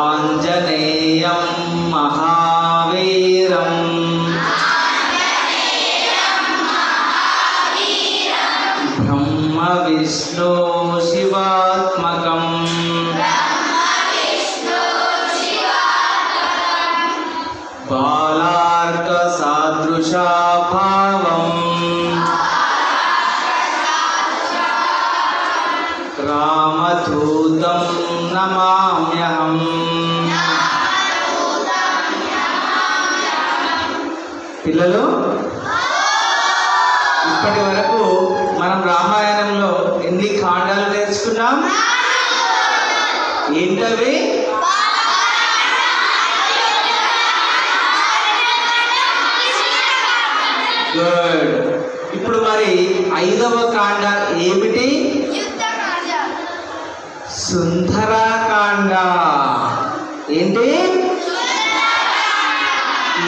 ఆంజనేయం మహావీరం బ్రహ్మ విష్ణు శివాత్మకం బాలార్క సాదృశాభావం రామదూతం నమామ్యహం. పిల్లలు, ఇప్పటి వరకు మనం రామాయణంలో ఎన్ని కాండాలు నేర్చుకున్నాం? ఏంటవి? గుడ్. ఇప్పుడు మరి 5వ కాండ ఏమిటి? సుందరకాండ. ఏంటి?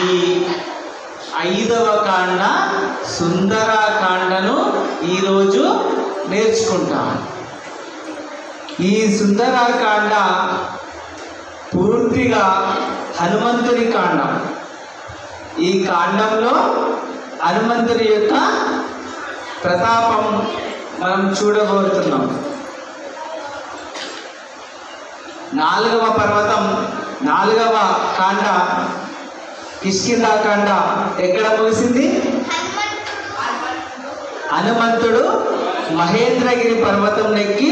ఈ 5వ కాండ సుందరకాండను ఈరోజు నేర్చుకుంటాం. ఈ సుందరకాండ పూర్తిగా హనుమంతుని కాండం. ఈ కాండంలో హనుమంతుని యొక్క ప్రతాపం మనం చూడబోతున్నాం. 4వ పర్వతం, 4వ కాండ కిష్కింధాకాండ ఎక్కడ ముగిసింది? హనుమంతుడు మహేంద్రగిరి పర్వతం నెక్కి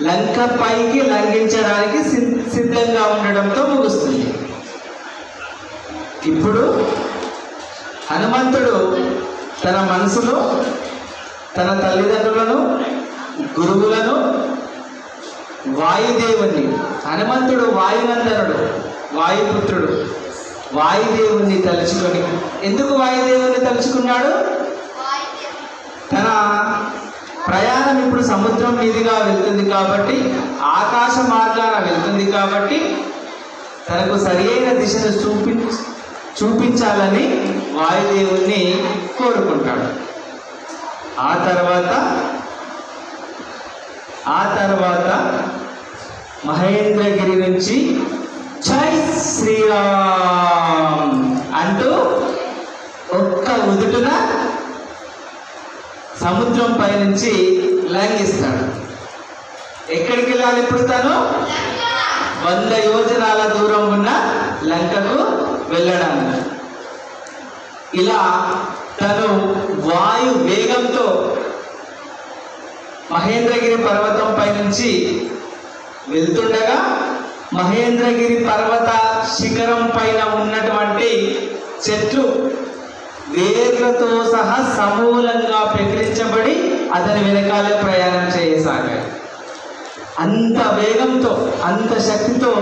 లంక పైకి లంఘించడానికి సిద్ధంగా ఉండడంతో ముగుస్తుంది. ఇప్పుడు హనుమంతుడు తన మనసులో తన తల్లిదండ్రులను, గురువులను, వాయుదేవుని, హనుమంతుడు వాయునందనుడు, వాయుపుత్రుడు, వాయుదేవుని తలుచుకొని, ఎందుకు వాయుదేవుని తలుచుకున్నాడు? తన ప్రయాణం ఇప్పుడు సముద్రం మీదుగా వెళ్తుంది కాబట్టి, ఆకాశ మార్గాన వెళ్తుంది కాబట్టి తనకు సరి అయిన దిశను చూపించాలని వాయుదేవుని కోరుకుంటాడు. ఆ తర్వాత మహేంద్రగిరి నుంచి జై శ్రీరామ్ అంటూ ఒక్క ఉదుటున సముద్రం పై నుంచి లంఘిస్తాడు. ఎక్కడికి వెళ్ళాలి ఇప్పుడు? తను 100 యోజనాల దూరం ఉన్న లంకకు వెళ్ళడానికి. ఇలా తను వాయు వేగంతో మహేంద్రగిరి పర్వతం పై నుంచి వెళ్తుండగా, మహేంద్రగిరి పర్వత శిఖరం పైన ఉన్నటువంటి చెట్లు వేర్లతో సహా సమూలంగా పెకిలించబడి అతని వెనకాలే ప్రయాణం చేయసాగాయి. అంత వేగంతో, అంత శక్తితో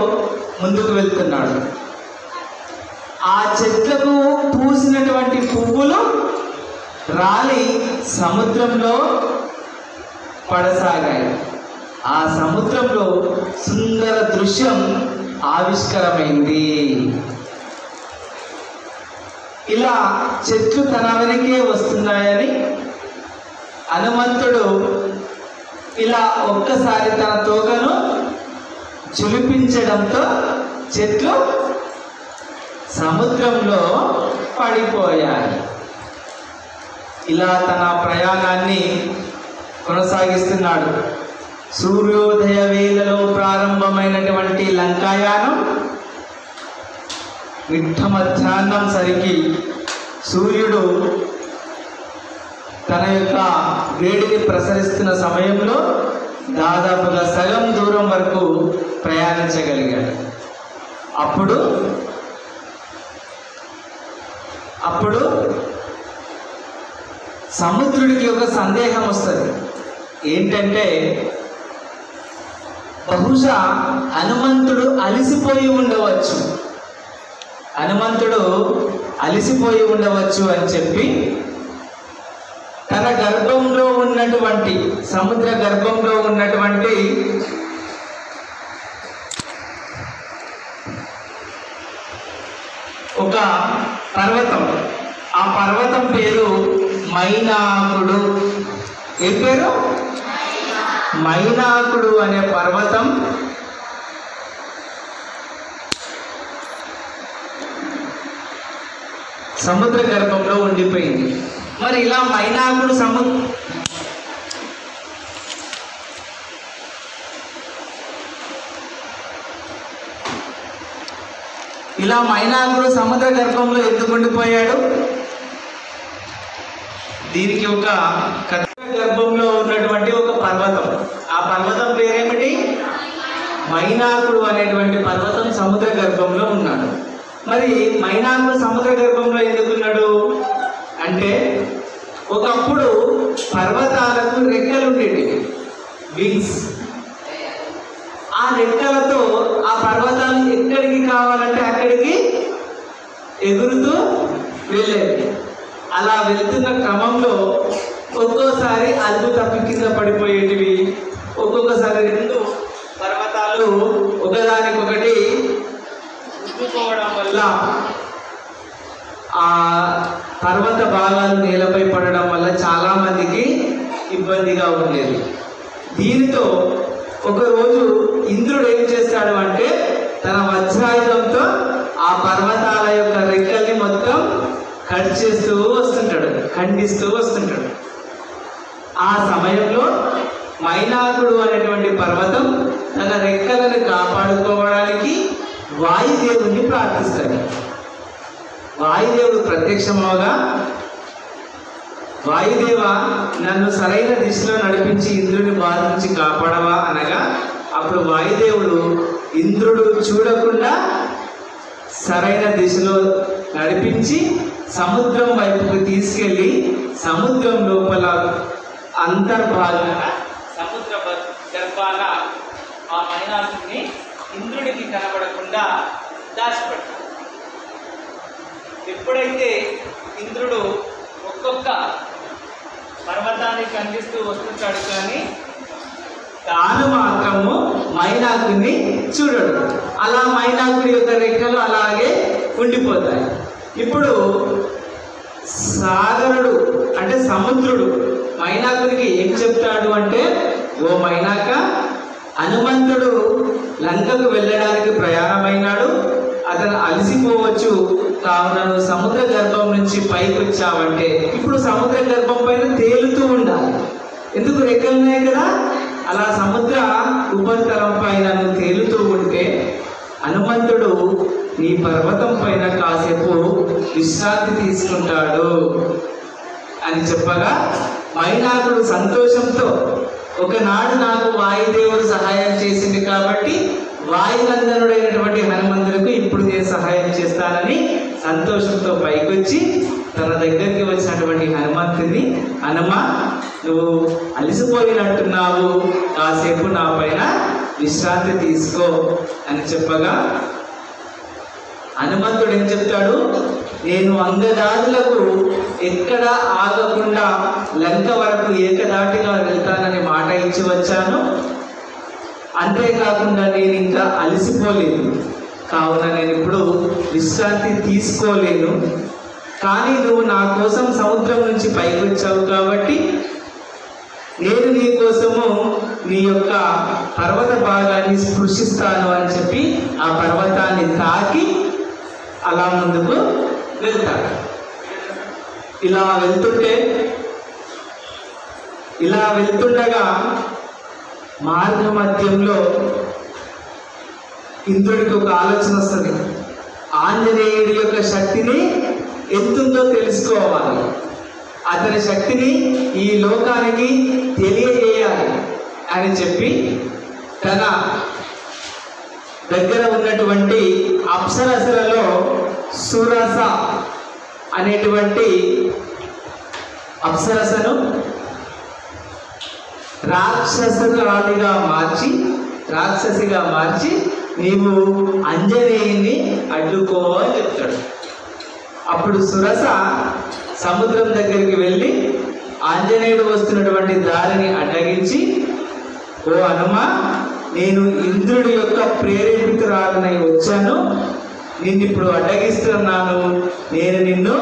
ముందుకు వెళ్తున్నాడు. ఆ చెట్లకు పూసినటువంటి పువ్వులు రాలి సముద్రంలో పడసాగాయి. ఆ సముద్రంలో సుందర దృశ్యం ఆవిష్కరమైంది. ఇలా చెట్లు తన వెనకే వస్తున్నాయని హనుమంతుడు ఇలా ఒక్కసారి తన తోకను చులిపించడంతో చెట్లు సముద్రంలో పడిపోయాయి. ఇలా తన ప్రయాణాన్ని కొనసాగిస్తున్నాడు. సూర్యోదయ వేళలో ప్రారంభమైనటువంటి లంకాయానం మిట్ట మధ్యాహ్నం సరికి సూర్యుడు తన యొక్క వేడిని ప్రసరిస్తున్న సమయంలో దాదాపుగా సగం దూరం వరకు ప్రయాణించగలిగాడు. అప్పుడు సముద్రుడికి ఒక సందేహం వస్తుంది. ఏంటంటే, బహుశా హనుమంతుడు అలసిపోయి ఉండవచ్చు అని చెప్పి తన గర్భంలో ఉన్నటువంటి, సముద్ర గర్భంలో ఉన్నటువంటి ఒక పర్వతం. ఆ పర్వతం పేరు మైనాకుడు. ఏ పేరు? మైనాకుడు అనే పర్వతం సముద్ర గర్భంలో ఉండిపోయింది. మరి ఇలా మైనాకుడు సముద్ర గర్భంలో ఎందుకు ఉండిపోయాడు? దీనికి ఒక గర్భంలో ఉన్నటువంటి ఒక పర్వతం, ఆ పర్వతం పేరేమిటి? మైనాకుడు అనేటువంటి పర్వతం సముద్ర గర్భంలో ఉన్నాడు. మరి మైనాకుడు సముద్ర గర్భంలో ఎందుకున్నాడు అంటే, ఒకప్పుడు పర్వతాలకు రెక్కలు ఉండేవి, వింగ్స్. ఆ రెక్కలతో ఆ పర్వతాలు ఎక్కడికి కావాలంటే అక్కడికి ఎగురుతూ వెళ్ళేవి. అలా వెళ్తున్న క్రమంలో ఒక్కోసారి అదుపు తప్పి కింద పడిపోయేటివి, ఒక్కొక్కసారి రెండు పర్వతాలు ఒకదానికొకటి గుద్దుకోవడం వల్ల ఆ పర్వత భాగాలు నేలపై పడడం వల్ల చాలామందికి ఇబ్బందిగా ఉండేది. దీనితో ఒకరోజు ఇంద్రుడు ఏం చేస్తాడు అంటే, తన వజ్రాయుధంతో ఆ పర్వతాల యొక్క రెక్కల్ని మొత్తం ఖండిస్తూ వస్తుంటాడు. ఆ సమయంలో మైనాకుడు అనేటువంటి పర్వతం తన రెక్కలను కాపాడుకోవడానికి వాయుదేవుడిని ప్రార్థిస్తాడు. వాయుదేవుడు ప్రత్యక్షమవగా, వాయుదేవ నన్ను సరైన దిశలో నడిపించి ఇంద్రుని బాధ నుంచి కాపాడవా అనగా, అప్పుడు వాయుదేవుడు ఇంద్రుడు చూడకుండా సరైన దిశలో నడిపించి సముద్రం వైపుకు తీసుకెళ్ళి సముద్రం లోపల అంతర్భాగాన సముద్ర గర్భాన ఆ మైనాకుడిని ఇంద్రుడికి కనబడకుండా దాచిపెట్టాడు. ఎప్పుడైతే ఇంద్రుడు ఒక్కొక్క పర్వతాన్ని ఖండిస్తూ వస్తుంటాడు, కానీ తాను మాత్రము మైనాకుడిని చూడడు. అలా మైనాకుడి యొక్క రెక్కలు అలాగే ఉండిపోతాయి. ఇప్పుడు సాగరుడు అంటే సముద్రుడు మైనాకుడికి ఏం చెప్తాడు అంటే, ఓ మైనాక, హనుమంతుడు లంకకు వెళ్ళడానికి ప్రయాణమైనాడు, అతను అలసిపోవచ్చు, కావున నువ్వు సముద్ర గర్భం నుంచి పైకి వచ్చావంటే ఇప్పుడు సముద్ర గర్భం పైన తేలుతూ ఉండాలి. ఎందుకు? రెక్కలున్నాయి కదా. అలా సముద్ర ఉపరితలం పైన నువ్వు తేలుతూ ఉంటే హనుమంతుడు నీ పర్వతం పైన కాసేపు విశ్రాంతి తీసుకుంటాడు అని చెప్పగా, మైనాకుడు సంతోషంతో, ఒకనాడు నాకు వాయుదేవుడు సహాయం చేసింది కాబట్టి వాయునందనుడైనటువంటి హనుమంతుడికి ఇప్పుడు నేను సహాయం చేస్తానని సంతోషంతో పైకొచ్చి తన దగ్గరికి వచ్చినటువంటి హనుమంతుడిని, హనుమ, నువ్వు అలసిపోయినట్టున్నావు, కాసేపు నా పైన విశ్రాంతి తీసుకో అని చెప్పగా, హనుమంతుడు ఏం చెప్తాడు, నేను అంగదాదులకు ఎక్కడ ఆగకుండా లంక వరకు ఏకదాటిగా వెళ్తానని మాట ఇచ్చి వచ్చాను. అంతేకాకుండా నేను ఇంకా అలసిపోలేదు, కావున నేను ఇప్పుడు విశ్రాంతి తీసుకోలేను. కానీ నువ్వు నా కోసం సముద్రం నుంచి పైకి వచ్చావు కాబట్టి నేను నీ కోసము నీ యొక్క పర్వత భాగాన్ని స్పృశిస్తాను అని చెప్పి ఆ పర్వతాన్ని తాకి అలా ముందుకు వెళ్తాడు. ఇలా వెళ్తుండగా మార్గ మధ్యంలో ఇంద్రుడికి ఒక ఆలోచన వస్తుంది. ఆంజనేయుడి యొక్క శక్తిని ఎంతుందో తెలుసుకోవాలి, అతని శక్తిని ఈ లోకానికి తెలియజేయాలి అని చెప్పి తన దగ్గర ఉన్నటువంటి అప్సరసలలో సురస అనేటువంటి అప్సరసను రాక్షసిగా మార్చి నీవు అంజనేయుని అడ్డుకో అని చెప్తాడు. అప్పుడు సురస సముద్రం దగ్గరికి వెళ్ళి ఆంజనేయుడు వస్తున్నటువంటి దారిని అడ్డగించి, ఓ హనుమ, నేను ఇంద్రుడి యొక్క ప్రేరేపితురాలనై వచ్చాను, నిన్నిప్పుడు అడ్డగిస్తున్నాను, నేను నిన్ను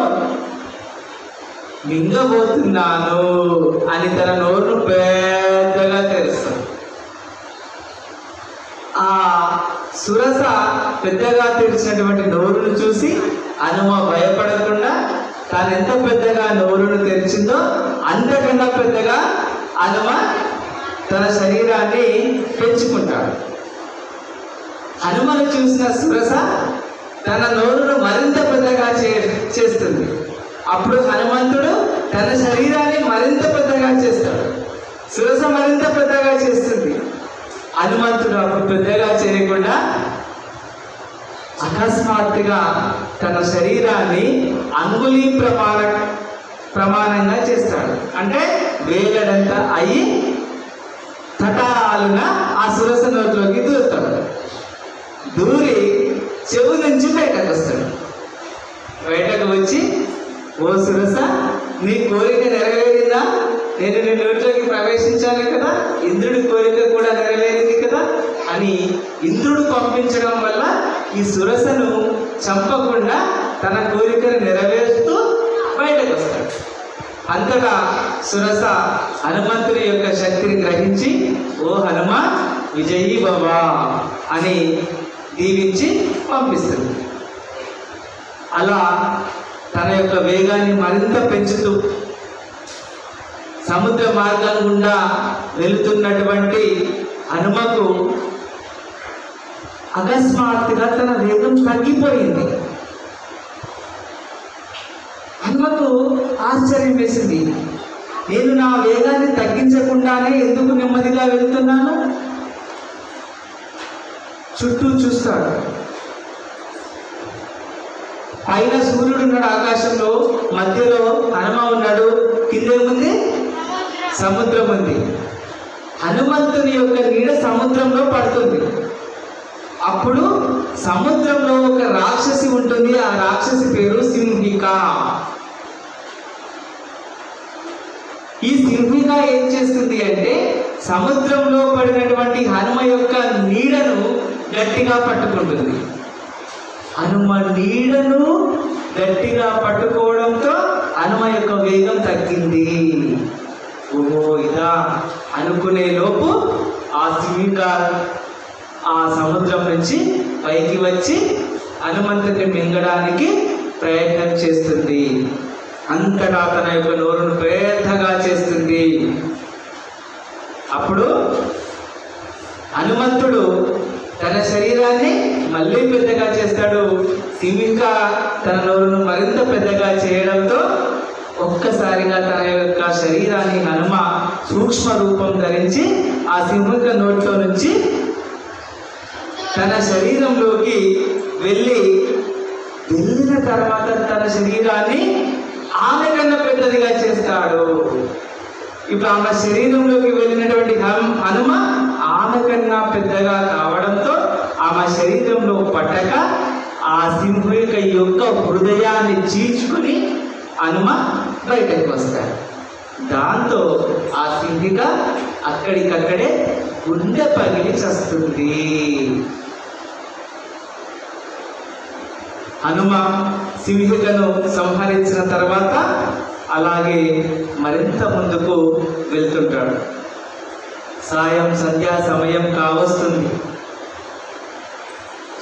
మింగబోతున్నాను అని తన నోరును పెద్దగా తెరుస్తాడు. ఆ సురస పెద్దగా తెరిచినటువంటి నోరును చూసి హనుమ భయపడకుండా తాను ఎంత పెద్దగా నోరును తెరిచిందో అంతకన్నా పెద్దగా హనుమ తన శరీరాన్ని పెంచుకుంటాడు. హనుమను చూసిన సురస తన నోరును మరింత పెద్దగా చేస్తుంది. అప్పుడు హనుమంతుడు తన శరీరాన్ని మరింత పెద్దగా చేస్తాడు. సురస మరింత పెద్దగా చేస్తుంది. హనుమంతుడు అప్పుడు పెద్దగా చేయకుండా అకస్మాత్తుగా తన శరీరాన్ని అంగుళీ ప్రమాణంగా చేస్తాడు. అంటే వేలడంతా అయ్యి తటాలుగా ఆ సురస నోట్లోకి దూరుతాడు. దూరి చెవు నుంచి బయటకు వస్తాడు. బయటకు వచ్చి, ఓ సురస, నీ కోరిక నెరవేరిందా? నేను నీ నోట్లోకి ప్రవేశించాను కదా, ఇంద్రుడి కోరిక కూడా నెరవేరింది కదా అని ఇంద్రుడు పంపించడం వల్ల ఈ సురసను చంపకుండా తన కోరికను నెరవేరుస్తూ బయటకు వస్తాడు. అంతటా సురస హనుమంతుని యొక్క శక్తిని గ్రహించి, ఓ హనుమ, విజయీ భవ అని దీవించి పంపిస్తుంది. అలా తన యొక్క వేగాన్ని మరింత పెంచుతూ సముద్ర మార్గం గుండా వెళుతున్నటువంటి హనుమకు అకస్మాత్తుగా తన వేగం తగ్గిపోయింది. హనుమకు ఆశ్చర్యం వేసింది. నేను నా వేగాన్ని తగ్గించకుండానే ఎందుకు నెమ్మదిగా వెళ్తున్నాను? చుట్టూ చూస్తాడు. పైన సూర్యుడు ఉన్నాడు ఆకాశంలో, మధ్యలో హనుమ ఉన్నాడు, కిందేముంది? సముద్రం ఉంది. హనుమంతుని యొక్క నీడ సముద్రంలో పడుతుంది. అప్పుడు సముద్రంలో ఒక రాక్షసి ఉంటుంది. ఆ రాక్షసి పేరు సింహిక. ఈ సింహిక ఏం చేస్తుంది అంటే సముద్రంలో పడినటువంటి హనుమ యొక్క నీడను గట్టిగా పట్టుకుంటుంది. హనుమ నీడను గట్టిగా పట్టుకోవడంతో హనుమ యొక్క వేగం తగ్గింది. ఓహో, ఇదా అనుకునే లోపు ఆ సింహిక ఆ సముద్రం నుంచి పైకి వచ్చి హనుమంతుని మింగడానికి ప్రయత్నం చేస్తుంది. అంతటా తన యొక్క నోరును పెద్దగా చేస్తుంది. అప్పుడు హనుమంతుడు తన శరీరాన్ని మళ్ళీ పెద్దగా చేస్తాడు. సింహిక తన నోరును మరింత పెద్దగా చేయడంతో ఒక్కసారిగా తన యొక్క శరీరాన్ని హనుమ సూక్ష్మ రూపం ధరించి ఆ సింహిక నోట్లో నుంచి తన శరీరంలోకి వెళ్ళిన తర్వాత తన శరీరాన్ని ఆమె కన్నా పెద్దదిగా చేస్తాడు. ఇప్పుడు ఆమె శరీరంలోకి వెళ్ళినటువంటి హనుమ ఆమె కన్నా పెద్దగా కావడంతో ఆమె శరీరంలో పట్టక ఆ సింహిక యొక్క హృదయాన్ని చీల్చుకుని హనుమ బయటకు వస్తాడు. దాంతో ఆ సింహిక అక్కడికక్కడే గుండె పగిలి చస్తుంది. హనుమ సింహికను సంహరించిన తర్వాత అలాగే మరింత ముందుకు వెళ్తుంటాడు. సాయం సంధ్యా సమయం కావస్తుంది.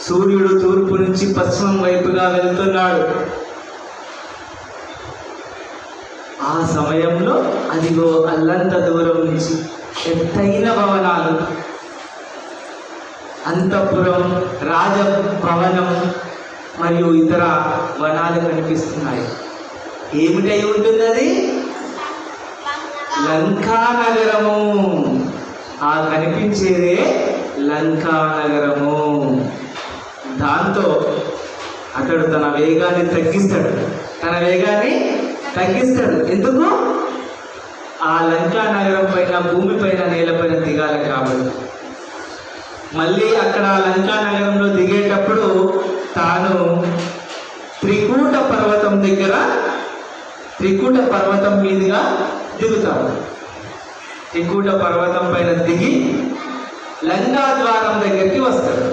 సూర్యుడు తూర్పు నుంచి పశ్చిమం వైపుగా వెళ్తున్నాడు. ఆ సమయంలో అదిగో అల్లంత దూరం నుంచి ఎత్తైన భవనాలు, అంతఃపురం, రాజభవనం మరియు ఇతర వనాలు కనిపిస్తున్నాయి. ఏమిటై ఉంటుంది అది? లంకా నగరము. ఆ కనిపించేదే లంకా నగరము. దాంతో అతడు తన వేగాన్ని తగ్గిస్తాడు. ఎందుకు? ఆ లంకా నగరం పైన, భూమిపైన, నేలపైన దిగాలి కాబట్టి. మళ్ళీ అక్కడ లంకా నగరంలో దిగేటప్పుడు తాను త్రికూట పర్వతం మీదుగా దిగుతాడు. త్రికూట పర్వతం పైన దిగి లంకా ద్వారం దగ్గరికి వస్తాడు.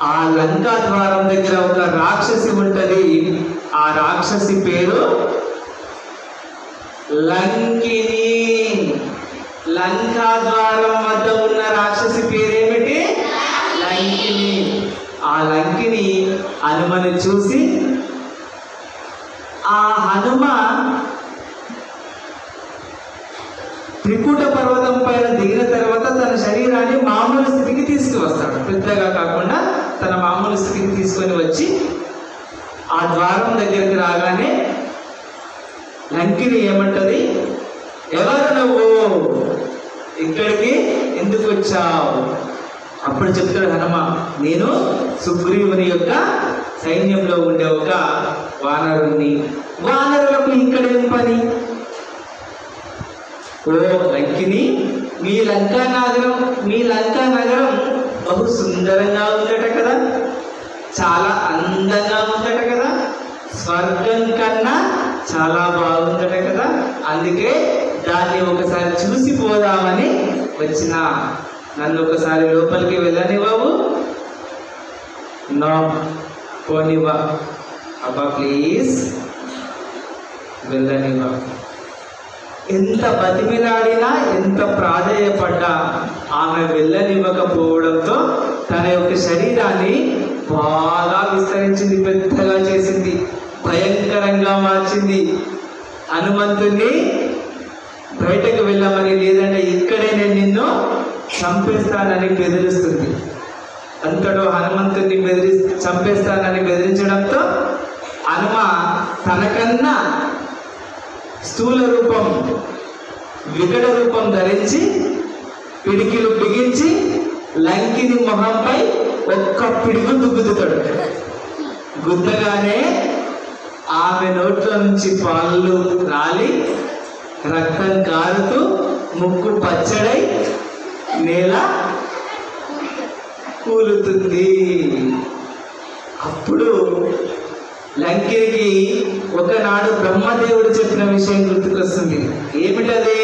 ఆ లంకా ద్వారం దగ్గర ఒక రాక్షసి ఉంటది. ఆ రాక్షసి పేరు లంకిని. లంకా ద్వారం వద్ద ఉన్న రాక్షసి పేరేమిటి? లంకిని. ఆ లంకిని హనుమని చూసి, ఆ హనుమ త్రికూట పర్వతం పైన దిగిన తర్వాత తన శరీరాన్ని మామూలు స్థితికి తీసుకువస్తాడు. పెద్దగా కాకుండా తన మామూలు స్థితికి తీసుకొని వచ్చి ఆ ద్వారం దగ్గరికి రాగానే లంకిని ఏమంటది, ఎవరు నువ్వు, ఇక్కడికి ఎందుకు వచ్చావు? అప్పుడు చెప్తాడు హనుమ, నేను సుగ్రీవుని యొక్క సైన్యంలో ఉండే ఒక వానరుణ్ణి. వానరులకు ఇక్కడేం పని? ఓ లంకిని, మీ లంకా నగరం బహు సుందరంగా ఉందట కదా, చాలా అందంగా ఉందట కదా, స్వర్గం కన్నా చాలా బాగుందట కదా, అందుకే దాన్ని ఒకసారి చూసిపోదామని వచ్చిన. నన్ను ఒకసారి లోపలికి వెళ్ళనివ్వవు? నో, పోనివ్వ. అబ్బా ప్లీజ్ వెళ్ళనివ్వ. ఎంత బతిమిలాడినా, ఎంత ప్రాధేయపడ్డా ఆమె వెళ్ళనివ్వకపోవడంతో తన యొక్క శరీరాన్ని బాగా విస్తరించింది, పెద్దగా చేసింది, భయంకరంగా మార్చింది. హనుమంతుణ్ణి బయటకు వెళ్ళమని, లేదంటే ఇక్కడే నేను నిన్ను చంపేస్తానని బెదిరిస్తుంది. అంతటో హనుమంతుణ్ణి చంపేస్తానని బెదిరించడంతో హనుమ తనకన్నా స్థూల రూపం, వికట రూపం ధరించి పిడికిలు బిగించి లంకిని మొహంపై ఒక్క పిడుగు దుగ్గుతాడు. గుద్దగానే ఆమె నోట్ల నుంచి పాలు రాలి రక్తం కారుతూ ముక్కు పచ్చడై నేల కూలుతుంది. అప్పుడు లంకినికి ఒకనాడు బ్రహ్మదేవుడు చెప్పిన విషయం గుర్తుకొస్తుంది. ఏమిటది?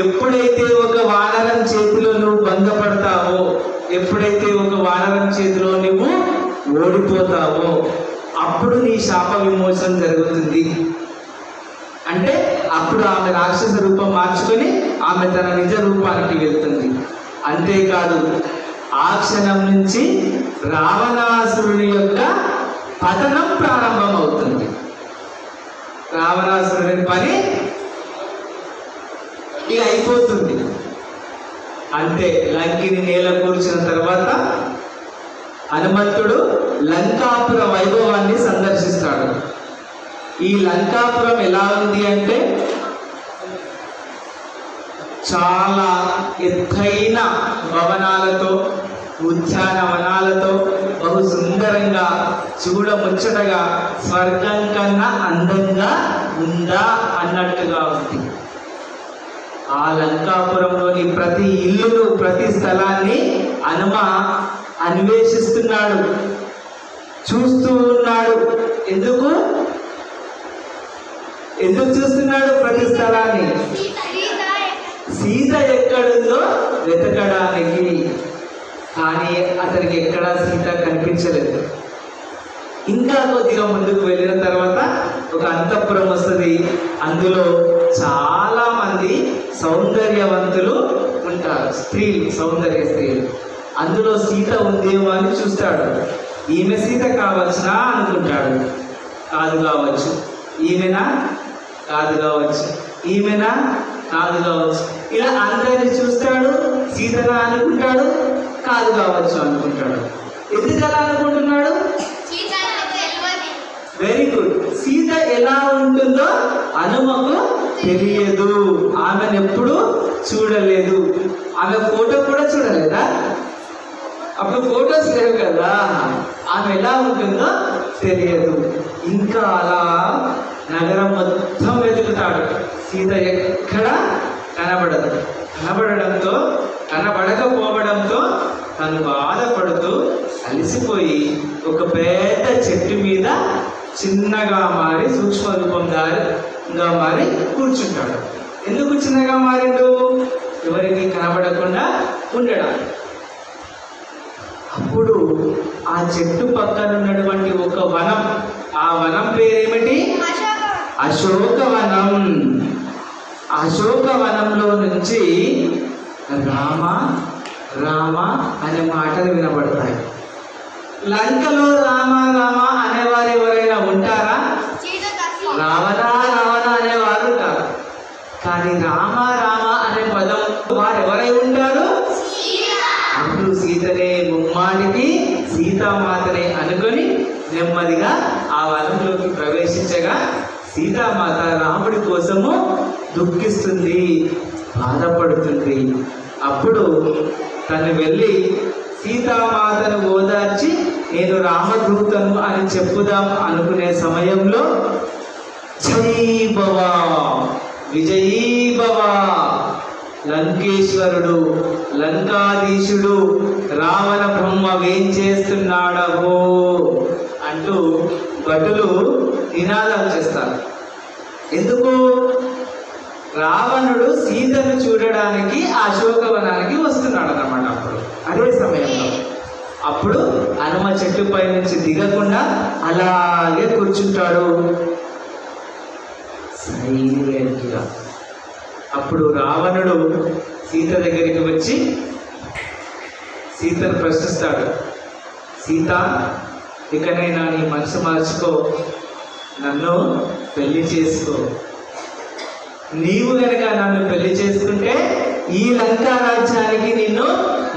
ఎప్పుడైతే ఒక వానరం చేతిలో నువ్వు బంధపడతావో, ఎప్పుడైతే ఒక వానరం చేతిలో నువ్వు ఓడిపోతావో, అప్పుడు నీ శాప విమోచన జరుగుతుంది. అంటే అప్పుడు ఆమె రాక్షస రూపం మార్చుకొని ఆమె తన నిజ రూపానికి వెళ్తుంది. అంతేకాదు, ఆ క్షణం నుంచి రావణాసురుని యొక్క పతనం ప్రారంభమవుతుంది. రావణాసురుని పని ఇక అయిపోతుంది. అంటే లంకిని నేల కూర్చిన తర్వాత హనుమంతుడు లంకాపుర వైభవాన్ని సందర్శిస్తాడు. ఈ లంకాపురం ఎలా ఉంది అంటే చాలా ఎత్తైన భవనాలతో, ఉద్యానవనాలతో, బహు సుందరంగా, చూడముచ్చటగా, స్వర్గం కన్నా అందంగా ఉందా అన్నట్టుగా ఉంది. ఆ లంకాపురంలోని ప్రతి ఇల్లును, ప్రతి స్థలాన్ని హనుమ అన్వేషిస్తున్నాడు, చూస్తూ ఉన్నాడు. ఎందుకు చూస్తున్నాడు ప్రతి స్థలాన్ని? సీత ఎక్కడుందో వెతకడానికి. కానీ అతనికి ఎక్కడా సీత కనిపించలేదు. ఇంకా కొద్దిగా ముందుకు వెళ్ళిన తర్వాత ఒక అంతఃపురం వస్తుంది. అందులో చాలా మంది సౌందర్యవంతులు ఉంటారు, స్త్రీలు, సౌందర్య స్త్రీలు. అందులో సీత ఉందేమో అని చూస్తాడు. ఈమె సీత కావచ్చునా అనుకుంటాడు. కాదు కావచ్చు. ఈమెనా? కాదు కావచ్చు. ఈమెనా? కాదు కావచ్చు. ఇలా అందరిని చూస్తాడు. సీతనా అనుకుంటాడు, కాదు కావచ్చు అనుకుంటాడు. ఎందుకు అలా అనుకుంటున్నాడు? Very good. సీత ఎలా ఉంటుందో హనుమకు తెలియదు. ఆమెను ఎప్పుడు చూడలేదు. ఆమె ఫోటో కూడా చూడలేదా? అప్పుడు ఫోటోస్ లేవు కదా. ఆమె ఎలా ఉంటుందో తెలియదు. ఇంకా అలా నగరం మొత్తం వెతుకుతాడు. సీత ఎక్కడ కనబడదు. కనబడకపోవడంతో తను బాధపడుతూ అలసిపోయి ఒక పెద్ద చెట్టు మీద చిన్నగా మారి, సూక్ష్మ రూపంగా మారి కూర్చుంటాడు. ఎందుకు చిన్నగా మారిండు? ఎవరికి కనబడకుండా ఉండడానికి. అప్పుడు ఆ చెట్టు పక్కన ఉన్నటువంటి ఒక వనం, ఆ వనం పేరేమిటి? అశోకవనం. అశోకవనంలో నుంచి రామ రామ అనే మాటలు వినబడతాయి. లంకలో రామ రామ అనేవారు ఎవరైనా ఉంటారా? రావణ రావణ అనేవారు ఉంటారు. కానీ రామ రామ అనే పదం వారు ఎవరై ఉంటారు? అప్పుడు సీతనే ముమ్మాటికి సీతామాతనే అనుకొని నెమ్మదిగా ఆ వనంలోకి ప్రవేశించగా సీతామాత రాముడి కోసము దుఃఖిస్తుంది, బాధపడుతుంది. అప్పుడు తను వెళ్ళి సీతామాతను ఓదార్చి నేను రామదూతను అని చెప్పుదాం అనుకునే సమయంలో జై భవ విజయీ భవ, లంకేశ్వరుడు లంకాధీశుడు రావణ బ్రహ్మ వేం చేస్తున్నాడవో అంటూ భటులు నినాదాలు చేస్తారు. ఎందుకు? రావణుడు సీతను చూడడానికి అశోకవనానికి వస్తున్నాడు అన్నమాట. అప్పుడు అదే సమయంలో అప్పుడు హనుమ చెట్టుపై నుంచి దిగకుండా అలాగే కూర్చుంటాడు సైలెంట్గా. అప్పుడు రావణుడు సీత దగ్గరికి వచ్చి సీతను ప్రశ్నిస్తాడు, సీత ఇకనైనా నీ మనసు మార్చుకో, నన్ను పెళ్లి చేసుకో. నీవు గనక నన్ను పెళ్లి చేసుకుంటే ఈ లంకా రాజ్యానికి నిన్ను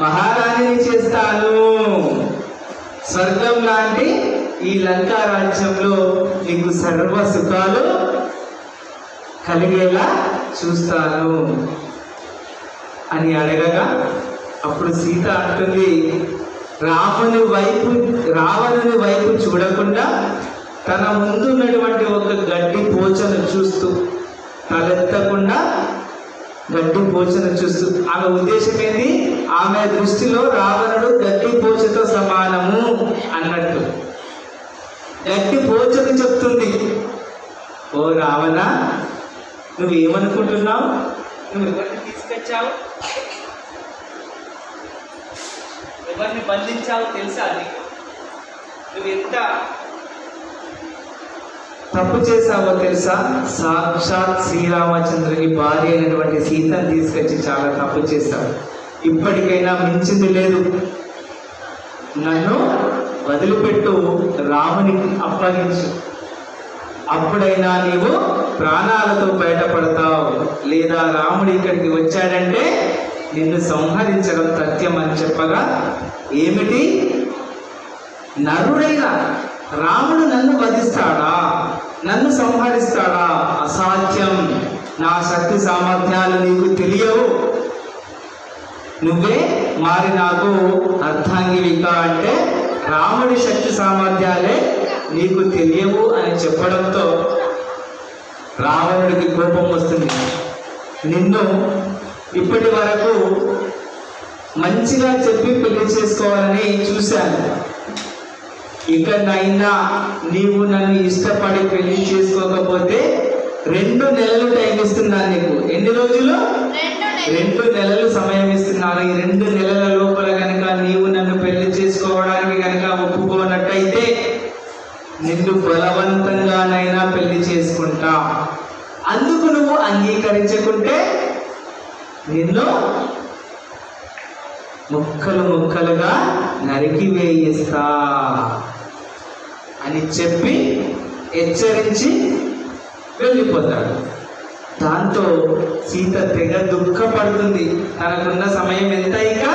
మహారాణిని చేస్తాను. స్వర్గం లాంటి ఈ లంకా రాజ్యంలో నీకు సర్వ సుఖాలు కలిగేలా చూస్తాను అని అడగగా అప్పుడు సీత అంటుంది, రావణుని వైపు చూడకుండా తన ముందు ఉన్నటువంటి ఒక గడ్డి పోచను చూస్తూ, తలెత్తకుండా గడ్డి పోచను చూస్తూ, ఆమె ఉద్దేశం ఏంది? ఆమె దృష్టిలో రావణుడు గడ్డి పోచతో సమానము అన్నట్టు. గడ్డి పోచను చెప్తుంది, ఓ రావణ, నువ్వేమనుకుంటున్నావు? నువ్వు ఎవరిని తీసుకొచ్చావు? ఎవరిని బంధించావు తెలుసా నీకు? నువ్వు ఎంత తప్పు చేశావో తెలుసా? సాక్షాత్ శ్రీరామచంద్రుని భార్య అయినటువంటి సీతను తీసుకొచ్చి చాలా తప్పు చేశావు. ఇప్పటికైనా మించింది లేదు. నన్ను వదిలిపెట్టు, రామునికి అప్పగించు. అప్పుడైనా నీవు ప్రాణాలతో బయటపడతావు, లేదా రాముడు ఇక్కడికి వచ్చాడంటే నిన్ను సంహరించడం సత్యం అని చెప్పగా, ఏమిటి? నరుడైన రాముడు నన్ను వధిస్తాడా? నన్ను సంహరిస్తాడా? అసాధ్యం. నా శక్తి సామర్థ్యాలు నీకు తెలియవు. నువ్వే మారి నాకు అర్ధాంగివిక అంటే రాముడి శక్తి సామర్థ్యాలే నీకు తెలియవు అని చెప్పడంతో రావణుడికి కోపం వస్తుంది. నిన్ను ఇప్పటి వరకు మంచిగా చెప్పి పెళ్లి చేసుకోవాలని చూశాను, ఇకనైనా నీవు నన్ను ఇష్టపడి పెళ్లి చేసుకోకపోతే 2 నెలలు టైం ఇస్తున్నాను నీకు. ఎన్ని రోజులు? 2 నెలలు సమయం ఇస్తున్నాను. ఈ 2 నెలల లోపల కనుక నీవు నన్ను పెళ్లి చేసుకోవడానికి కనుక ఒప్పుకోనట్టయితే నిన్ను బలవంతంగానైనా పెళ్లి చేసుకుంటా. అందుకు నువ్వు అంగీకరించకుంటే నిన్ను ముక్కలు ముక్కలుగా నరికి వేయిస్తా అని చెప్పి హెచ్చరించి వెళ్ళిపోతాడు. దాంతో సీత తెగ దుఃఖపడుతుంది. తనకున్న సమయం ఎంత? ఇక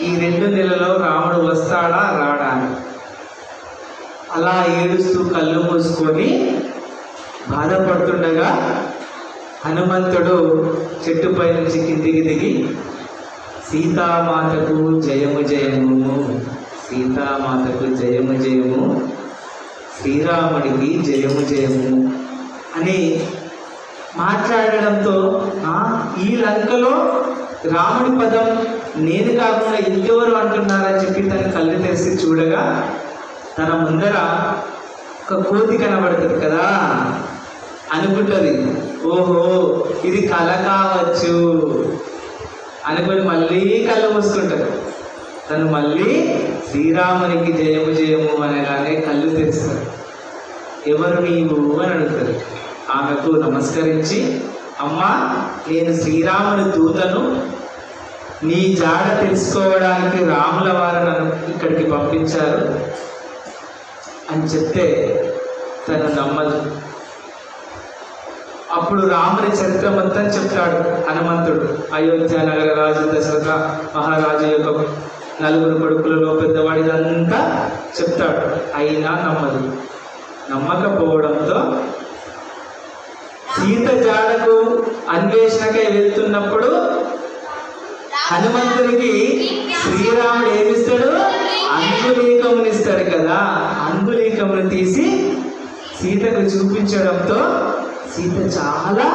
ఈ 2 నెలల్లో రాముడు వస్తాడా రాడా అని. అలా ఏడుస్తూ కళ్ళు మూసుకొని బాధపడుతుండగా హనుమంతుడు చెట్టుపై నుంచి కిందికి దిగి సీతామాతకు జయము జయము, సీతామాతకు జయము జయము, శ్రీరాముడికి జయము జయము అని మాట్లాడడంతో ఈ లంకలో రాముడి పదం నేను కాకుండా ఇంకెవరు అంటున్నారని చెప్పి తన కళ్ళు తెరిచి చూడగా తన ముందర ఒక కోతి కనబడుతుంది కదా అనుకుంటుంది. ఓహో, ఇది కళ కావచ్చు అనుకొని మళ్ళీ కళ్ళు మూసుకుంటారు. తను మళ్ళీ శ్రీరామునికి జయము జయము అనగానే కళ్ళు తెరుస్తారు. ఎవరు నీవు అని అడుగుతారు. ఆమెకు నమస్కరించి, అమ్మా నేను శ్రీరాముని దూతను, నీ జాడ తెలుసుకోవడానికి రాముల వారు నన్ను ఇక్కడికి పంపించారు అని చెప్తే తను నమ్మదు. అప్పుడు రాముని చరిత్ర మొత్తం చెప్తాడు హనుమంతుడు. అయోధ్య నగర రాజు దశరథ మహారాజు యొక్క 4 కొడుకులలో పెద్దవాడిదంతా చెప్తాడు. అయినా నమ్మదు. నమ్మకపోవడంతో సీత జాడకు అన్వేషణకై వెళ్తున్నప్పుడు హనుమంతుడికి శ్రీరాముడు ఏమిస్తాడు? అంగుళీకముని ఇస్తాడు కదా. అంగుళీకమును తీసి సీతకు చూపించడంతో సీత చాలా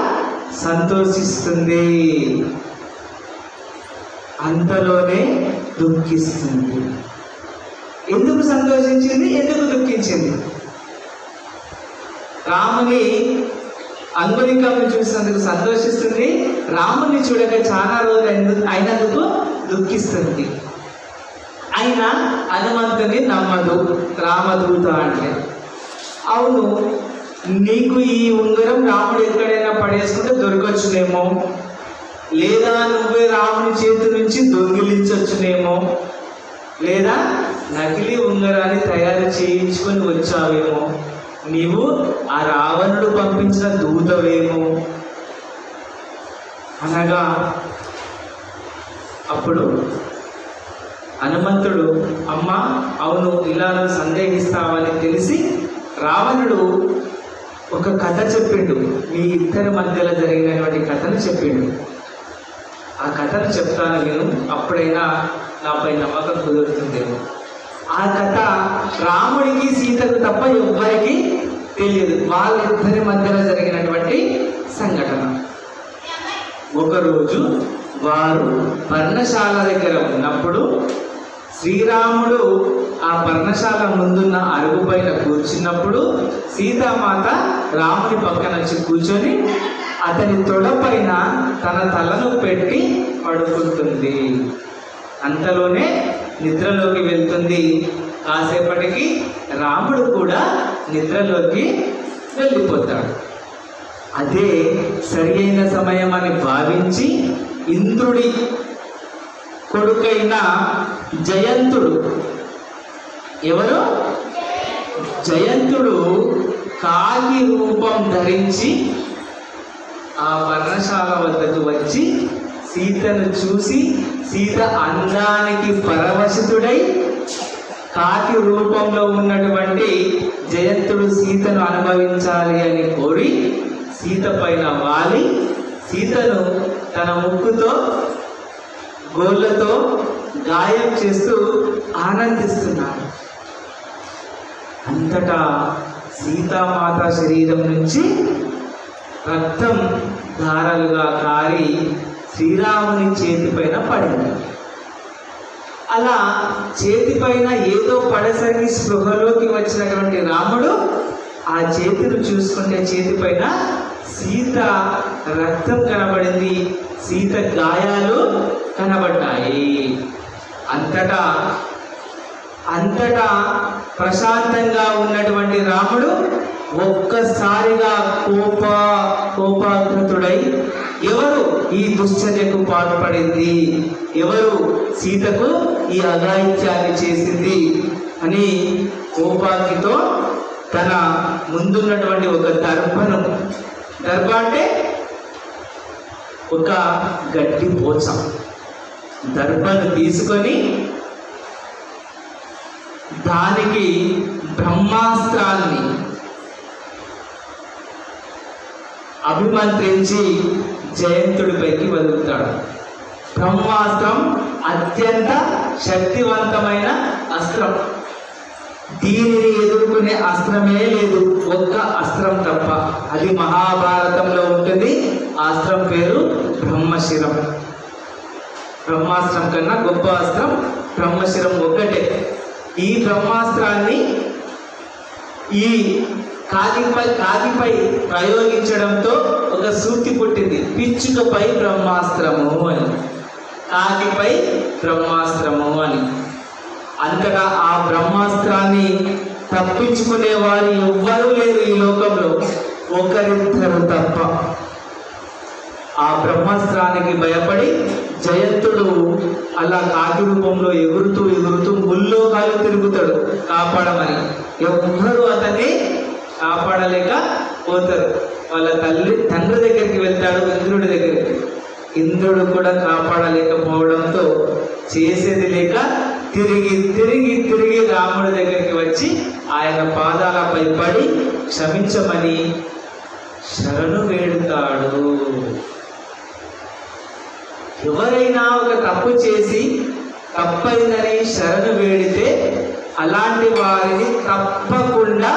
సంతోషిస్తుంది. అంతలోనే దుఃఖిస్తుంది. ఎందుకు సంతోషించింది? ఎందుకు దుఃఖించింది? రాముని అంగుళీకమును చూసినందుకు సంతోషిస్తుంది. రాముని చూడక చాలా రోజులు అయినందుకు దుఃఖిస్తుంది. అయినా హనుమంతుని నమ్మదు. రామదూత అంటే అవును, నీకు ఈ ఉంగరం రాముడు ఎక్కడైనా పడేసుకుంటే దొరకవచ్చునేమో, లేదా నువ్వే రాముని చేతి నుంచి దొంగిలించవచ్చునేమో, లేదా నకిలీ ఉంగరాన్ని తయారు చేయించుకొని వచ్చావేమో, నీవు ఆ రావణుడు పంపించిన దూతవేమో అనగా అప్పుడు హనుమంతుడు, అమ్మ అవును ఇలా సందేహిస్తావని తెలిసి రావణుడు ఒక కథ చెప్పిండు. మీ ఇద్దరి మధ్యలో జరిగినటువంటి కథను చెప్పిండు. ఆ కథను చెప్తాను నేను, అప్పుడైనా నాపై నమ్మకం కుదురుతుందేమో. ఆ కథ రాముడికి సీతకు తప్ప ఎవ్వరికి తెలియదు. వాళ్ళిద్దరి మధ్యలో జరిగినటువంటి సంఘటన. ఒకరోజు వారు పర్ణశాల దగ్గర ఉన్నప్పుడు శ్రీరాముడు ఆ పర్ణశాల ముందున్న అరుగు పైన కూర్చున్నప్పుడు సీతామాత రాముని పక్కన వచ్చి కూర్చొని అతని తొడపైన తన తలను పెట్టి పడుకుంటుంది. అంతలోనే నిద్రలోకి వెళ్తుంది. కాసేపటికి రాముడు కూడా నిద్రలోకి వెళ్ళిపోతాడు. అదే సరి అయిన సమయం అని భావించి ఇంద్రుడి కొడుకైన జయంతుడు, ఎవరు? జయంతుడు కాకి రూపం ధరించి ఆ పర్ణశాల వద్దకు వచ్చి సీతను చూసి సీత అందానికి పరవశితుడై కాకి రూపంలో ఉన్నటువంటి జయంతుడు సీతను అనుభవించాలి అని కోరి సీత పైన వాలి సీతను తన ముక్కుతో గోళ్ళతో గాయం చేస్తూ ఆనందిస్తున్నాడు. అంతటా సీతామాత శరీరం నుంచి రక్తం ధారలుగా కారి శ్రీరాముని చేతిపైన పడింది. అలా చేతిపైన ఏదో పడసరికి స్పృహలోకి వచ్చినటువంటి రాముడు ఆ చేతిని చూసుకుంటే చేతిపైన సీత రక్తం కనబడింది, సీత గాయాలు కనబడ్డాయి. అంతటా ప్రశాంతంగా ఉన్నటువంటి రాముడు ఒక్కసారిగా కోపాగ్రతుడై ఎవరు ఈ దుశ్చర్యకు పాల్పడింది, ఎవరు సీతకు ఈ అఘాయిత్యాన్ని చేసింది అని కోపాగ్నితో తన ముందున్నటువంటి ఒక దర్భ అంటే ఒక గడ్డి పోచ దర్భను తీసుకొని దానికి బ్రహ్మాస్త్రాన్ని అభిమంత్రించి జయంతుడిపైకి వదులుతాడు. బ్రహ్మాస్త్రం అత్యంత శక్తివంతమైన అస్త్రం. దీనిని ఎదుర్కొనే అస్త్రమే లేదు, ఒక్క అస్త్రం తప్ప. అది మహాభారతంలో ఉంటుంది. ఆ అస్త్రం పేరు బ్రహ్మశిరం. బ్రహ్మాస్త్రం కన్నా గొప్ప అస్త్రం బ్రహ్మశిరం ఒక్కటే. ఈ బ్రహ్మాస్త్రాన్ని ఈ కాకిపై ప్రయోగించడంతో ఒక సూక్తి పుట్టింది, పిచ్చుకపై బ్రహ్మాస్త్రము అని. కాకిపై బ్రహ్మాస్త్రము అని. అంతటా ఆ బ్రహ్మాస్త్రాన్ని తప్పించుకునే వారు ఎవ్వరూ లేరు ఈ లోకంలో, ఒకరిద్దరు తప్ప. ఆ బ్రహ్మాస్త్రానికి భయపడి జయంతుడు అలా కాకి రూపంలో ఎగురుతూ ఎగురుతూ ముల్లోకాలు తిరుగుతాడు కాపాడమని. ఎవ్వరూ అతన్ని కాపాడలేక పోతారు. వాళ్ళ తండ్రి దగ్గరికి వెళ్తాడు, ఇంద్రుడి దగ్గరికి. ఇంద్రుడు కూడా కాపాడలేకపోవడంతో చేసేది లేక తిరిగి తిరిగి తిరిగి రాముడి దగ్గరికి వచ్చి ఆయన పాదాలపై పడి క్షమించమని శరణు వేడుతాడు. ఎవరైనా ఒక తప్పు చేసి తప్పైందని శరణు వేడితే అలాంటి వారిని తప్పకుండా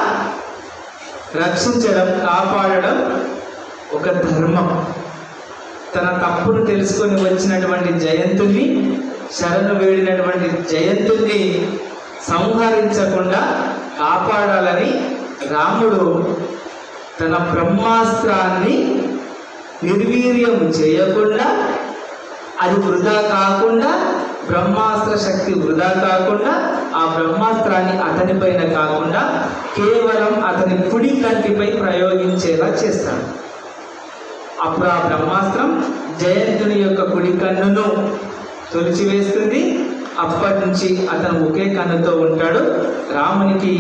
రక్షించడం, కాపాడడం ఒక ధర్మం. తన తప్పును తెలుసుకొని వచ్చినటువంటి జయంతుని, శరణు వేడినటువంటి జయంతుని సంహరించకుండా కాపాడాలని రాముడు తన బ్రహ్మాస్త్రాన్ని నిర్వీర్యం చేయకుండా, అది వృధా కాకుండా, బ్రహ్మాస్త్ర శక్తి వృధా కాకుండా, ఆ బ్రహ్మాస్త్రాన్ని అతని పైన కాకుండా కేవలం అతని కుడి కంటిపై ప్రయోగించేలా చేస్తాడు. అప్పుడు ఆ బ్రహ్మాస్త్రం జయంతుని యొక్క కుడి కన్నును తొలిచివేస్తుంది. అప్పటి నుంచి అతను ఒకే కన్నుతో ఉంటాడు. రామునికి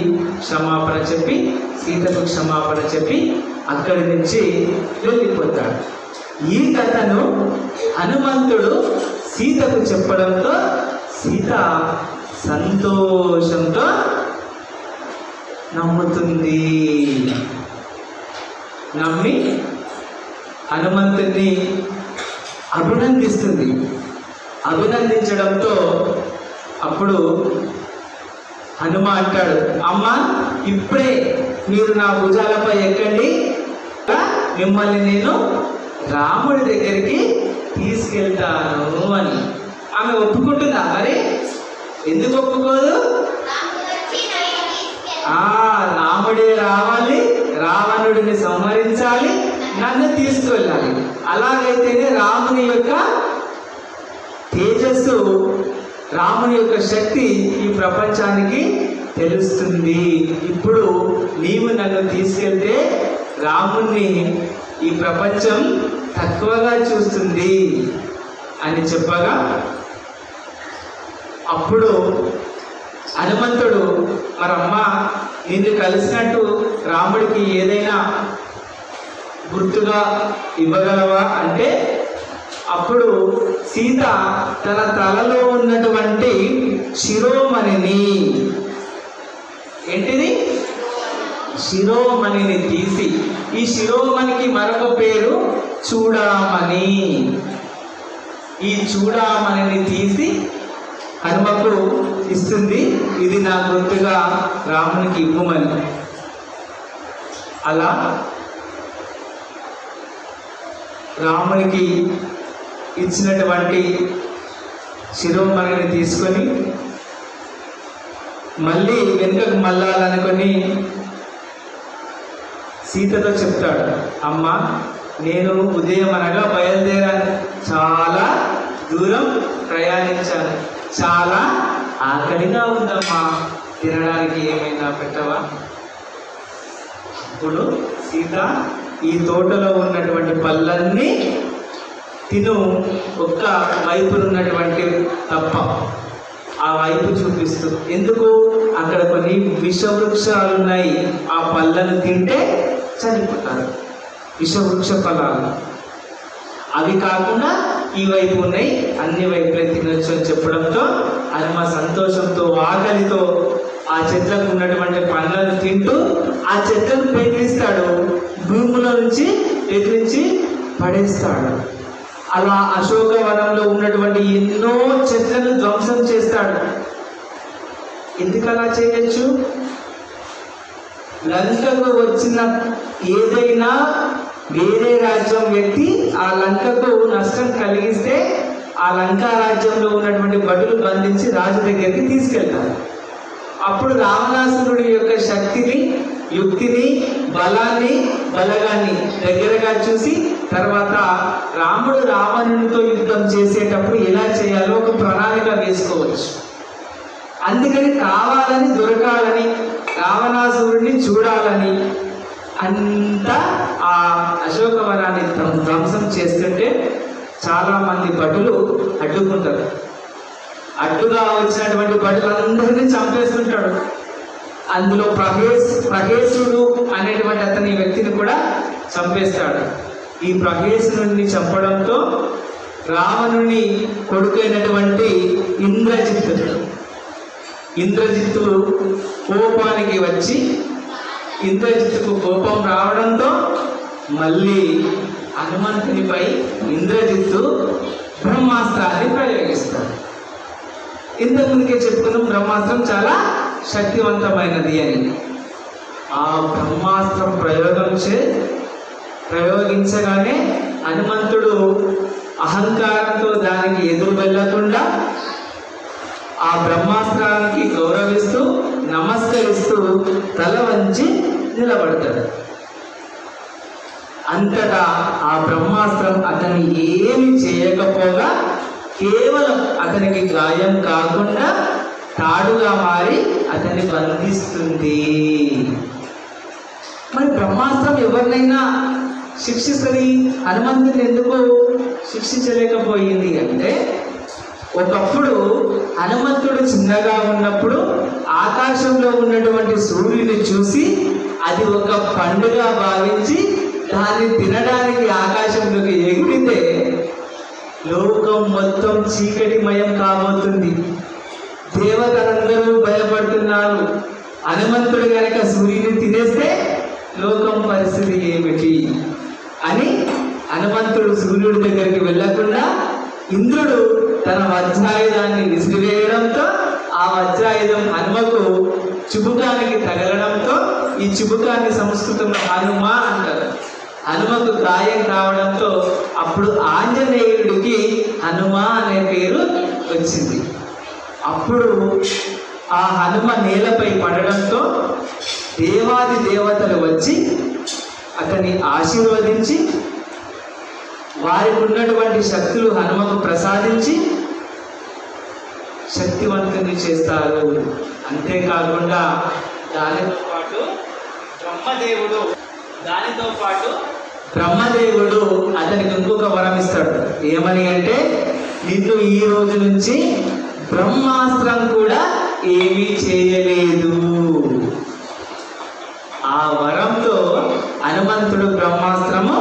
క్షమాపణ చెప్పి, సీతకు క్షమాపణ చెప్పి అక్కడి నుంచి వెళ్ళిపోతాడు. ఈ కథను హనుమంతుడు సీతకు చెప్పడంతో సీత సంతోషంతో నమ్ముతుంది. నమ్మి హనుమంతుడిని అభినందిస్తుంది. అభినందించడంతో అప్పుడు హనుమ అంటాడు, అమ్మ ఇప్పుడే మీరు నా భుజాలపై ఎక్కండి, మిమ్మల్ని నేను రాముడి దగ్గరికి తీసుకెళ్తాను అని. ఆమె ఒప్పుకుంటుందా? మరి ఎందుకు ఒప్పుకోదు? రాముడే రావాలి, రావణుడిని సంహరించాలి, నన్ను తీసుకువెళ్ళాలి. అలాగైతేనే రాముని యొక్క తేజస్సు, రాముని యొక్క శక్తి ఈ ప్రపంచానికి తెలుస్తుంది. ఇప్పుడు నీవు నన్ను తీసుకెళ్తే రాముణ్ణి ఈ ప్రపంచం తక్కువగా చూస్తుంది అని చెప్పగా అప్పుడు హనుమంతుడు, మరమ్మ నిన్ను కలిసినట్టు రాముడికి ఏదైనా గుర్తుగా ఇవ్వగలవా అంటే అప్పుడు సీత తన తలలో ఉన్నటువంటి శిరోమణిని, ఏంటిది శిరోమణిని తీసి, ఈ శిరోమణికి మరొక పేరు చూడామణి, ఈ చూడామణిని తీసి హనుమకు ఇస్తుంది. ఇది నా గుర్తుగా రామునికి ఇవ్వమని. అలా రామునికి ఇచ్చినటువంటి శిరోమణిని తీసుకొని మళ్ళీ వెనుకకు మళ్ళాలనుకొని సీతతో చెప్తాడు, అమ్మ నేను ఉదయం అనగా బయలుదేరాను, చాలా దూరం ప్రయాణించాను, చాలా ఆకలిగా ఉందమ్మా, తినడానికి ఏమైనా పెట్టవా? ఇప్పుడు సీత ఈ తోటలో ఉన్నటువంటి పళ్ళన్నీ తిను, ఒక్క వైపునున్నటువంటి తప్ప ఆ వైపు చూపిస్తూ. ఎందుకు? అక్కడ కొన్ని విషవృక్షాలు ఉన్నాయి, ఆ పళ్ళను తింటే చనిపోతారు, విషవృక్ష ఫలాలు. అవి కాకుండా ఈ వైపు ఉన్నాయి, అన్ని వైపులే తినొచ్చు అని చెప్పడంతో హనుమ సంతోషంతో ఆకలితో ఆ చెట్లకు ఉన్నటువంటి పండ్లను తింటూ ఆ చెట్లను పెకిలిస్తాడు, భూముల నుంచి ఎగిరించి పడేస్తాడు. అలా అశోకవనంలో ఉన్నటువంటి ఎన్నో చెట్లను ధ్వంసం చేస్తాడు. ఎందుకు అలా చేయొచ్చు? లంకకు వచ్చిన ఏదైనా వేరే రాజ్యం వ్యక్తి ఆ లంకకు నష్టం కలిగిస్తే ఆ లంకా రాజ్యంలో ఉన్నటువంటి భటులు బంధించి రాజు దగ్గరికి తీసుకెళ్తారు. అప్పుడు రావణాసురుడి యొక్క శక్తిని, యుక్తిని, బలాన్ని, బలగాన్ని దగ్గరగా చూసి తర్వాత రాముడు రావణునితో యుద్ధం చేసేటప్పుడు ఎలా చేయాలో ఒక ప్రణాళిక వేసుకోవచ్చు. అందుకని కావాలని దొరకాలని రావణాసురుడిని చూడాలని అంతా ఆ అశోకవనాన్ని ధ్వంసం చేస్తుంటే చాలామంది భటులు అడ్డుకుంటారు. అడ్డుగా వచ్చినటువంటి భటులందరినీ చంపేస్తుంటాడు. అందులో ప్రహేసుడు అనేటువంటి అతని వ్యక్తిని కూడా చంపేస్తాడు. ఈ ప్రహేసుని చంపడంతో రావణుని కొడుకైనటువంటి ఇంద్రజిత్తు కోపానికి వచ్చి ఇంద్రజిత్తుకు కోపం రావడంతో మళ్ళీ హనుమంతునిపై ఇంద్రజిత్తు బ్రహ్మాస్త్రాన్ని ప్రయోగిస్తాడు. ఇంతకుముందుకే చెప్పుకున్నాం బ్రహ్మాస్త్రం చాలా శక్తివంతమైనది అని. ఆ బ్రహ్మాస్త్రం ప్రయోగించగానే హనుమంతుడు అహంకారంతో దానికి ఎదురు వెళ్ళకుండా ఆ బ్రహ్మాస్త్రానికి గౌరవిస్తూ నమస్కరిస్తూ తల వంచి నిలబడతాడు. అంతటా ఆ బ్రహ్మాస్త్రం అతన్ని ఏమి చేయకపోగా కేవలం అతనికి గాయం కాకుండా తాడుగా మారి అతన్ని బంధిస్తుంది. మరి బ్రహ్మాస్త్రం ఎవరినైనా శిక్షిస్తుంది, హనుమంతుని ఎందుకు శిక్షించలేకపోయింది అంటే, ఒకప్పుడు హనుమంతుడు చిన్నగా ఉన్నప్పుడు ఆకాశంలో ఉన్నటువంటి సూర్యుని చూసి అది ఒక పండుగ భావించి దాన్ని తినడానికి ఆకాశంలోకి ఎగిరితే లోకం మొత్తం చీకటిమయం కాబోతుంది, దేవతలందరూ భయపడుతున్నారు, హనుమంతుడు కనుక సూర్యుని తినేస్తే లోకం పరిస్థితి ఏమిటి అని హనుమంతుడు సూర్యుడి దగ్గరికి వెళ్ళకుండా ఇంద్రుడు తన వజ్రాయుధాన్ని విసిరివేయడంతో ఆ వజ్రాయుధం హనుమకు చుబుకానికి తగలడంతో ఈ చుబుకాన్ని సంస్కృతంలో హనుమ అంటారు. హనుమకు గాయం కావడంతో అప్పుడు ఆంజనేయుడికి హనుమ అనే పేరు వచ్చింది. అప్పుడు ఆ హనుమ నేలపై పడడంతో దేవాది దేవతలు వచ్చి అతన్ని ఆశీర్వదించి వారికి ఉన్నటువంటి శక్తులు హనుమకు ప్రసాదించి శక్తివంతుని చేస్తారు. అంతేకాకుండా దానితో పాటు బ్రహ్మదేవుడు అతనికి ఇంకొక వరం ఇస్తాడు. ఏమని అంటే, నిన్ను ఈ రోజు నుంచి బ్రహ్మాస్త్రం కూడా ఏమీ చేయలేదు. ఆ వరంతో హనుమంతుడు బ్రహ్మాస్త్రము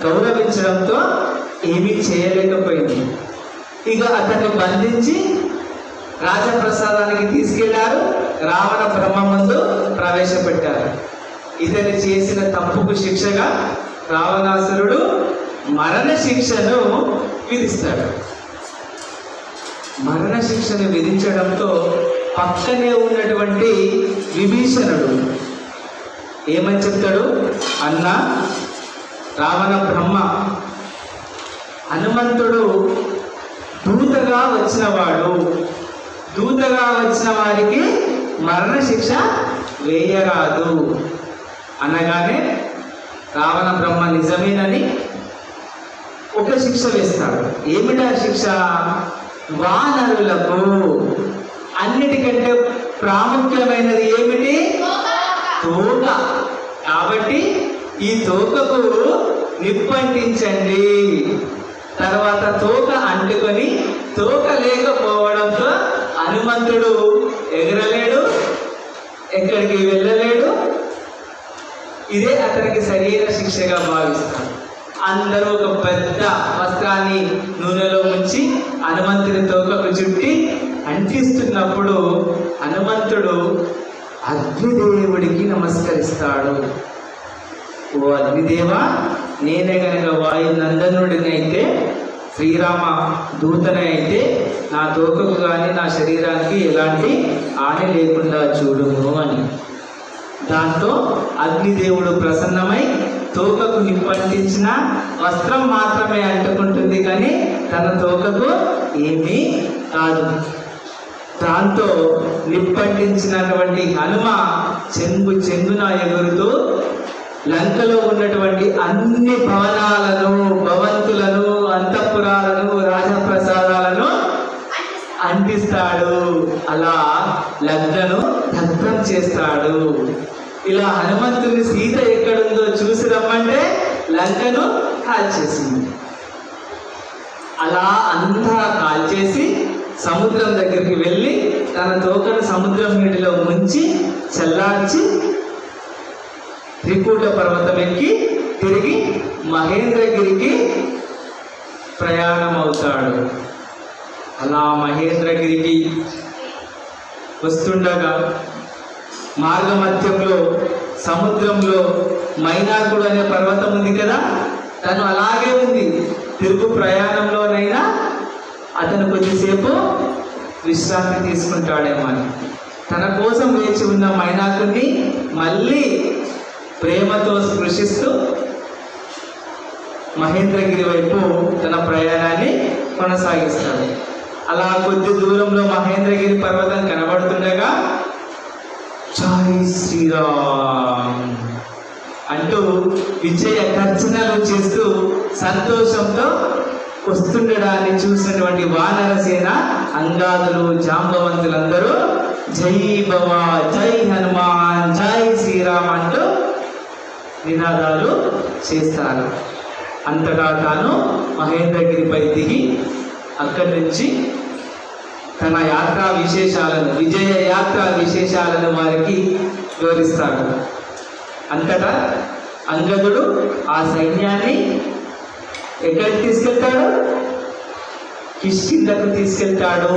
గౌరవించడంతో ఏమీ చేయలేకపోయింది. ఇక అతన్ని బంధించి రాజప్రసాదానికి తీసుకెళ్లారు, రావణ బ్రహ్మ ముందు ప్రవేశపెట్టారు. ఇతని చేసిన తప్పుకు శిక్షగా రావణాసురుడు మరణ శిక్షను విధిస్తాడు. మరణ శిక్షను విధించడంతో పక్కనే ఉన్నటువంటి విభీషణుడు ఏమని చెప్తాడు, అన్న రావణ బ్రహ్మ, హనుమంతుడు దూతగా వచ్చిన వారికి మరణ శిక్ష వేయరాదు అనగానే రావణ బ్రహ్మ నిజమేనని ఒక శిక్ష వేస్తాడు. ఏమిటా శిక్ష? వానరులకు అన్నిటికంటే ప్రాముఖ్యమైనది ఏమిటి? తోక. కాబట్టి ఈ తోకకు నిప్పంటించండి. తర్వాత తోక అంటుకొని తోక లేకపోవడంతో హనుమంతుడు ఎగరలేడు, ఎక్కడికి వెళ్ళలేడు. ఇదే అతనికి సరైన శిక్షగా భావిస్తారు. అందరూ ఒక పెద్ద వస్త్రాన్ని నూనెలో ముంచి హనుమంతుని తోకకు చుట్టి అంటిస్తున్నప్పుడు హనుమంతుడు అగ్నిదేవుడికి నమస్కరిస్తాడు. ఓ అగ్నిదేవా, నేనే గనక వాయునందనుడినైతే, శ్రీరామ దూతనైతే నా తోకకు కానీ నా శరీరానికి ఎలాంటి హాని లేకుండా చూడును అని. దాంతో అగ్నిదేవుడు ప్రసన్నమై తోకకు నిప్పంటించిన వస్త్రం మాత్రమే అంటుకుంటుంది, కానీ తన తోకకు ఏమీ కాదు. దాంతో నిప్పంటించినటువంటి హనుమ చెంగున ఎగురుతూ లంకలో ఉన్నటువంటి అన్ని భవంతులను, అంతఃపురాలను, రాజప్రసాదాలను అంటిస్తాడు. అలా లంకను దగ్ధం చేస్తాడు. ఇలా హనుమంతుని సీత ఎక్కడుందో చూసి రమ్మంటే లంకను కాల్చేసింది. అలా అంతా కాల్చేసి సముద్రం దగ్గరికి వెళ్ళి తన తోకను సముద్రం నీటిలో ముంచి చల్లార్చి త్రికూట పర్వతం ఎక్కి తిరిగి మహేంద్రగిరికి ప్రయాణం అవుతాడు. అలా మహేంద్రగిరికి వస్తుండగా మార్గమధ్యంలో సముద్రంలో మైనాకుడు అనే పర్వతం ఉంది కదా, తను అలాగే ఉంది. తిరుగు ప్రయాణంలోనైనా అతను కొద్దిసేపు విశ్రాంతి తీసుకుంటాడేమో అని తన కోసం వేచి ఉన్న మైనాకుడిని మళ్ళీ ప్రేమతో స్పృశిస్తూ మహేంద్రగిరి వైపు తన ప్రయాణాన్ని కొనసాగిస్తాడు. అలా కొద్ది దూరంలో మహేంద్రగిరి పర్వతం కనబడుతుండగా జై శ్రీరామ్ అంటూ విజయ గర్జనలు చేస్తూ సంతోషంతో వస్తుండడాన్ని చూసినటువంటి వానర సేన అంగాదులు జాంబవంతులందరూ జై భవ, జై హనుమాన్, జై శ్రీరామ్ అంటూ నినాదాలు చేస్తారు. అంతటా తాను మహేంద్రగిరిపై దిగి అక్కడి నుంచి తన యాత్రా విశేషాలను, విజయ యాత్రా విశేషాలను వారికి వివరిస్తాడు. అంతటా అంగదుడు ఆ సైన్యాన్ని ఎక్కడికి తీసుకెళ్తాడు? కిష్కింధకు తీసుకెళ్తాడు,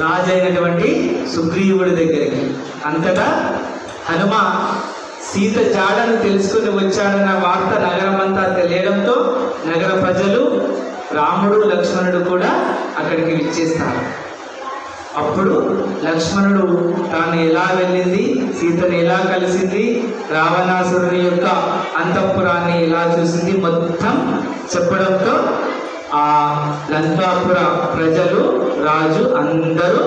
రాజైనటువంటి సుగ్రీవుడి దగ్గరికి. అంతటా హనుమ సీత జాడను తెలుసుకుని వచ్చాడన్న వార్త నగరమంతా తెలియడంతో నగర ప్రజలు రాముడు లక్ష్మణుడు కూడా అక్కడికి విచ్చేస్తారు. అప్పుడు లక్ష్మణుడు తాను ఎలా వెళ్ళింది, సీతను ఎలా కలిసింది, రావణాసురుని యొక్క అంతఃపురాన్ని ఎలా చూసింది మొత్తం చెప్పడంతో ఆ లంకాపుర ప్రజలు, రాజు అందరూ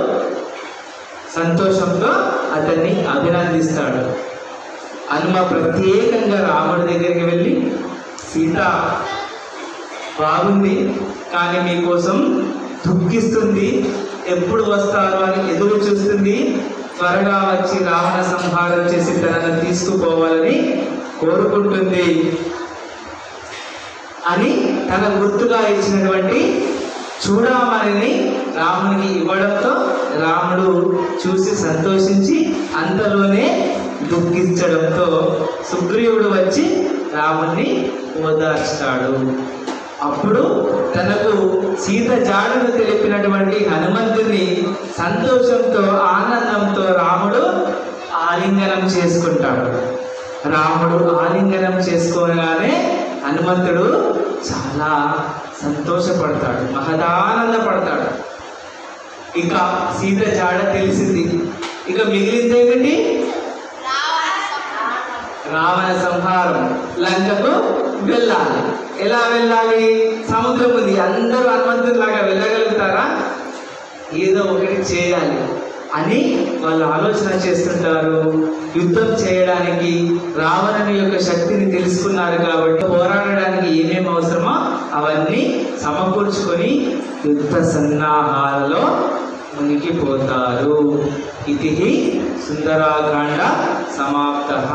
సంతోషంతో అతన్ని అభినందిస్తాడు. హనుమ ప్రత్యేకంగా రాముడి దగ్గరికి వెళ్ళి, సీత బాగుంది కానీ మీకోసం దుఃఖిస్తుంది, ఎప్పుడు వస్తారు అని ఎదురు చూస్తుంది, త్వరగా వచ్చి రావణ సంహారం చేసి తనను తీసుకుపోవాలని కోరుకుంటుంది అని తన గుర్తుగా ఇచ్చినటువంటి చూడమని రామునికి ఇవ్వడంతో రాముడు చూసి సంతోషించి అంతలోనే దుఃఖించడంతో సుగ్రీవుడు వచ్చి రాముణ్ణి ఓదార్చుతాడు. అప్పుడు తనకు సీత జాడను తెలిపినటువంటి హనుమంతుని సంతోషంతో ఆనందంతో రాముడు ఆలింగనం చేసుకుంటాడు. రాముడు ఆలింగనం చేసుకోగానే హనుమంతుడు చాలా సంతోషపడతాడు, మహదానందపడతాడు. ఇక సీత జాడ తెలిసింది, ఇక మిగిలిందేమిటి? రావణ సంహారం. లంకకు వెళ్ళాలి. ఎలా వెళ్ళాలి? సముద్రం ఉంది, అందరూ హనుమంతుడిలాగా వెళ్ళగలుగుతారా? ఏదో ఒకటి చేయాలి అని వాళ్ళు ఆలోచన చేస్తుంటారు. యుద్ధం చేయడానికి రావణుని యొక్క శక్తిని తెలుసుకున్నారు కాబట్టి పోరాడడానికి ఏమేమి అవసరమో అవన్నీ సమకూర్చుకొని యుద్ధ సన్నాహాలలో మునిగిపోతారు. ఇది సుందరాకాండ సమాప్తః.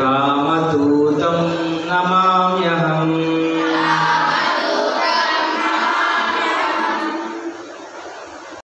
రామదూతం నమామ్యహం.